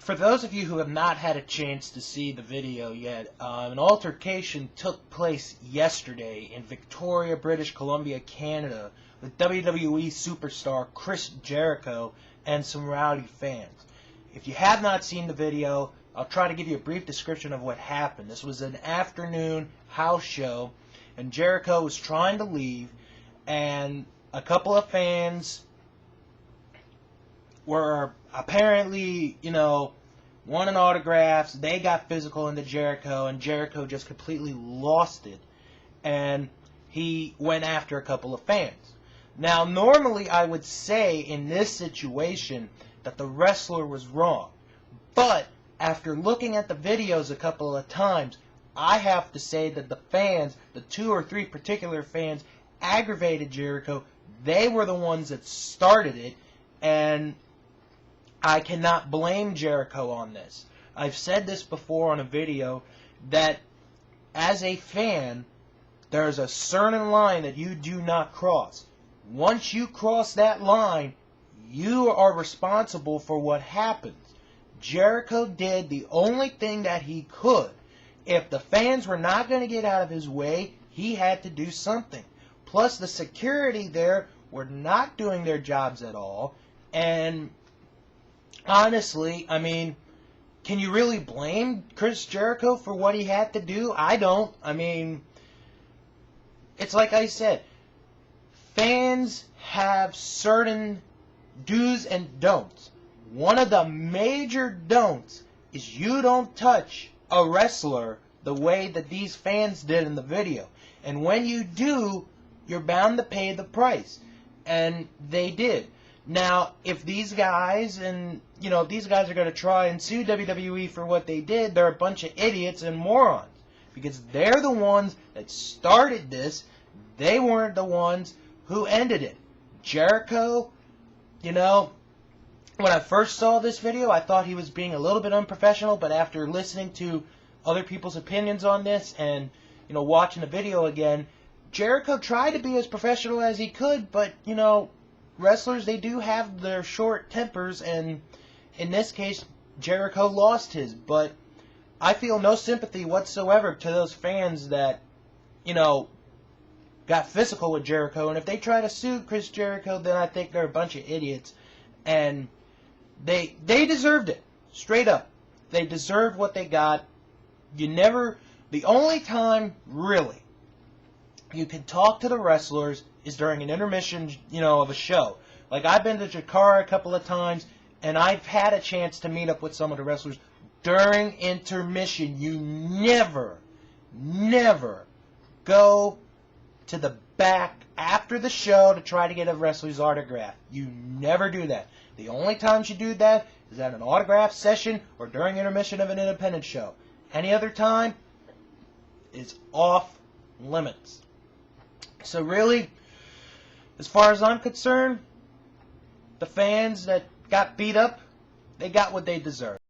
For those of you who have not had a chance to see the video yet, an altercation took place yesterday in Victoria, British Columbia, Canada, with WWE superstar Chris Jericho and some rowdy fans. If you have not seen the video, I'll try to give you a brief description of what happened. This was an afternoon house show, and Jericho was trying to leave, and a couple of fans were apparently, wanting autographs. They got physical into Jericho, and Jericho just completely lost it, and he went after a couple of fans. Now, normally I would say in this situation that the wrestler was wrong, but after looking at the videos a couple of times, I have to say that the fans, the 2 or 3 particular fans, aggravated Jericho. They were the ones that started it, and I cannot blame Jericho on this. I've said this before on a video, that as a fan, there's a certain line that you do not cross. Once you cross that line, you are responsible for what happens. Jericho did the only thing that he could. If the fans were not going to get out of his way, he had to do something. Plus, the security there were not doing their jobs at all. And honestly, can you really blame Chris Jericho for what he had to do? I don't. It's like I said, fans have certain do's and don'ts. One of the major don'ts is you don't touch a wrestler the way that these fans did in the video. And when you do, you're bound to pay the price. And they did. Now, if these guys are going to try and sue WWE for what they did, they're a bunch of idiots and morons. Because they're the ones that started this. They weren't the ones who ended it. Jericho, when I first saw this video, I thought he was being a little bit unprofessional, but after listening to other people's opinions on this and, watching the video again, Jericho tried to be as professional as he could, but, wrestlers, they do have their short tempers, and in this case, Jericho lost his. But I feel no sympathy whatsoever to those fans that, got physical with Jericho. And if they try to sue Chris Jericho, then I think they're a bunch of idiots. And they deserved it. Straight up. They deserved what they got. The only time, really, you can talk to the wrestlers is during an intermission, of a show. Like, I've been to Jakara a couple of times, and I've had a chance to meet up with some of the wrestlers. During intermission, you never go to the back after the show to try to get a wrestler's autograph. You never do that. The only times you do that is at an autograph session or during intermission of an independent show. Any other time is off limits. So really, as far as I'm concerned, the fans that got beat up, they got what they deserved.